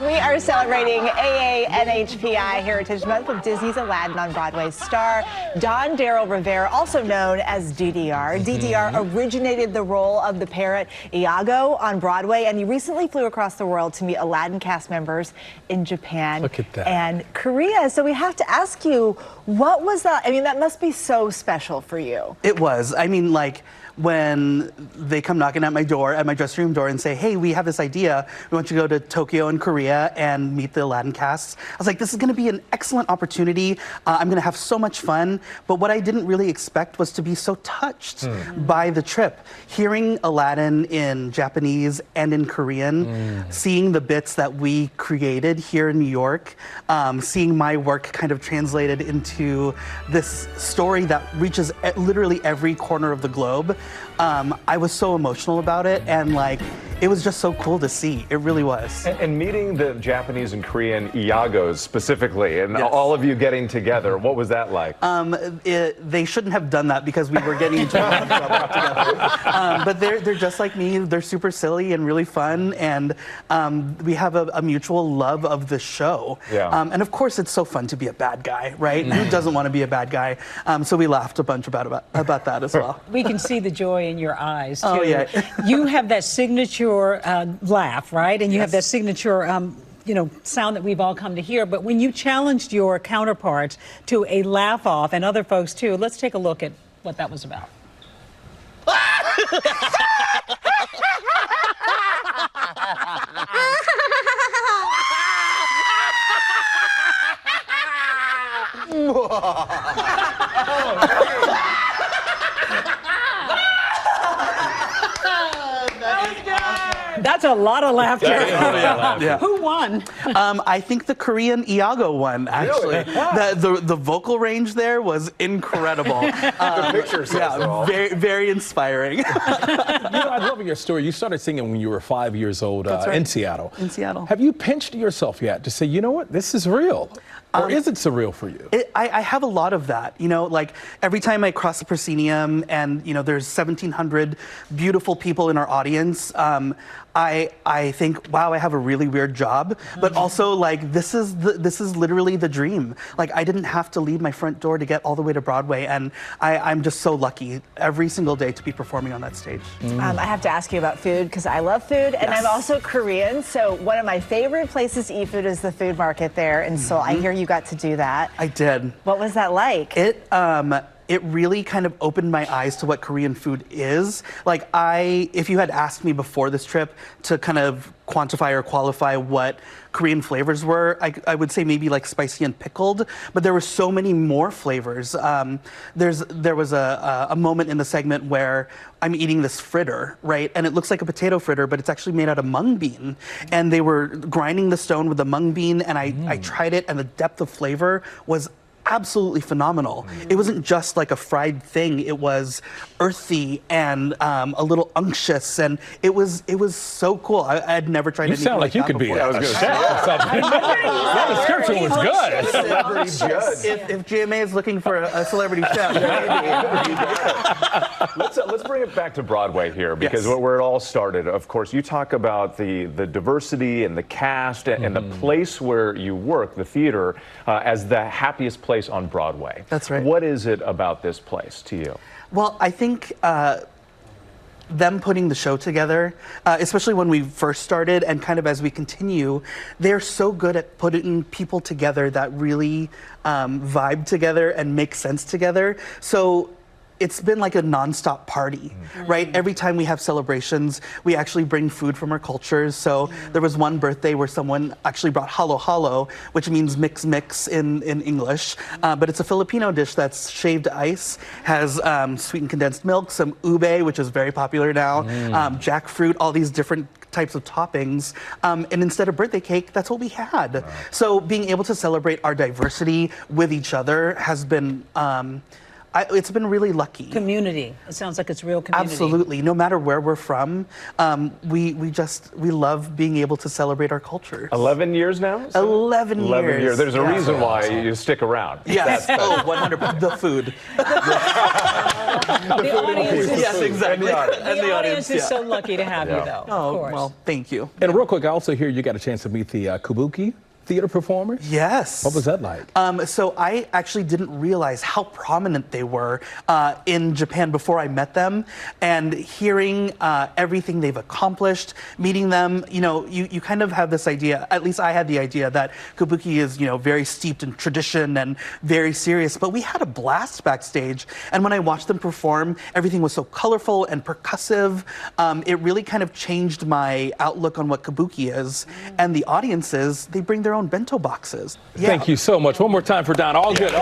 We are celebrating AANHPI Heritage Month with Disney's Aladdin on Broadway star Darryl Rivera, also known as DDR. DDR originated the role of the parrot Iago on Broadway, and he recently flew across the world to meet Aladdin cast members in Japan and Korea. So we have to ask you, what was that? I mean, that must be so special for you. It was. I mean, like, when they come knocking at my door, at my dressing room door, and say, hey, we have this idea. We want you to go to Tokyo and Korea and meet the Aladdin cast. I was like, this is going to be an excellent opportunity. I'm going to have so much fun. But what I didn't really expect was to be so touched by the trip. Hearing Aladdin in Japanese and in Korean, seeing the bits that we created here in New York, seeing my work kind of translated into this story that reaches literally every corner of the globe. I was so emotional about it, and like, it was just so cool to see. It really was. And meeting the Japanese and Korean Iagos specifically, and all of you getting together, what was that like? They shouldn't have done that because we were getting into a lot of trouble together. But they're just like me. They're super silly and really fun, and we have a mutual love of the show. And of course, it's so fun to be a bad guy, right? Who doesn't want to be a bad guy? So we laughed a bunch about that as well. We can see the joy in your eyes, too. Oh, yeah. You have that signature laugh, right? And you have that signature, sound that we've all come to hear. But when you challenged your counterparts to a laugh-off, and other folks, too, let's take a look at what that was about. That's a lot of laughter. Who won? I think the Korean Iago won, actually. Really? The vocal range there was incredible. The picture says it all. Very, very inspiring. I love your story. You started singing when you were 5 years old in Seattle. In Seattle. Have you pinched yourself yet to say, you know what, this is real? Or is it surreal for you? I have a lot of that. Like every time I cross the proscenium and, there's 1,700 beautiful people in our audience, I think, wow, I have a really weird job. But also, like, this is literally the dream. Like, I didn't have to leave my front door to get all the way to Broadway, and I'm just so lucky every single day to be performing on that stage. I have to ask you about food, because I love food, and I'm also Korean, so one of my favorite places to eat food is the food market there in Seoul. I hear you got to do that. I did. What was that like? It really kind of opened my eyes to what Korean food is. Like, if you had asked me before this trip to kind of quantify or qualify what Korean flavors were, I would say maybe like spicy and pickled, but there were so many more flavors. There was a moment in the segment where I'm eating this fritter, right? And it looks like a potato fritter, but it's actually made out of mung bean. And they were grinding the stone with the mung bean, and I tried it, and the depth of flavor was absolutely phenomenal. It wasn't just like a fried thing. It was earthy and a little unctuous, and it was so cool. I had never tried anything like that. You sound like you could be a chef or something. That description was good. Celebrity judge. If GMA is looking for a celebrity chef, Let's bring it back to Broadway here, because where it all started, of course, you talk about the diversity and the cast and the place where you work, the theater, as the happiest place on Broadway. That's right. What is it about this place to you? Well, I think them putting the show together, especially when we first started and kind of as we continue, they're so good at putting people together that really vibe together and make sense together. So it's been like a nonstop party, right? Every time we have celebrations, we actually bring food from our cultures. So there was one birthday where someone actually brought halo halo, which means mix in English. But it's a Filipino dish that's shaved ice, has sweetened condensed milk, some ube, which is very popular now, jackfruit, all these different types of toppings. And instead of birthday cake, that's what we had. So being able to celebrate our diversity with each other has been it's been really lucky. Community. It sounds like it's real community. Absolutely. No matter where we're from, we love being able to celebrate our culture. 11 years now? 11 years. 11 years. There's a reason why you stick around. Yes. Oh, 100%. The food. The audience is, Yes, exactly. the audience is so lucky to have you, though. Oh, of course. well, thank you. And real quick, I also hear you got a chance to meet the Kabuki theater performers. Yes. What was that like? So I actually didn't realize how prominent they were in Japan before I met them, and hearing everything they've accomplished, meeting them, you kind of have this idea, at least I had the idea, that Kabuki is, very steeped in tradition and very serious, but we had a blast backstage, and when I watched them perform, everything was so colorful and percussive. It really kind of changed my outlook on what Kabuki is, and the audiences, they bring their own bento boxes. Yeah. Thank you so much. One more time for Don. All good.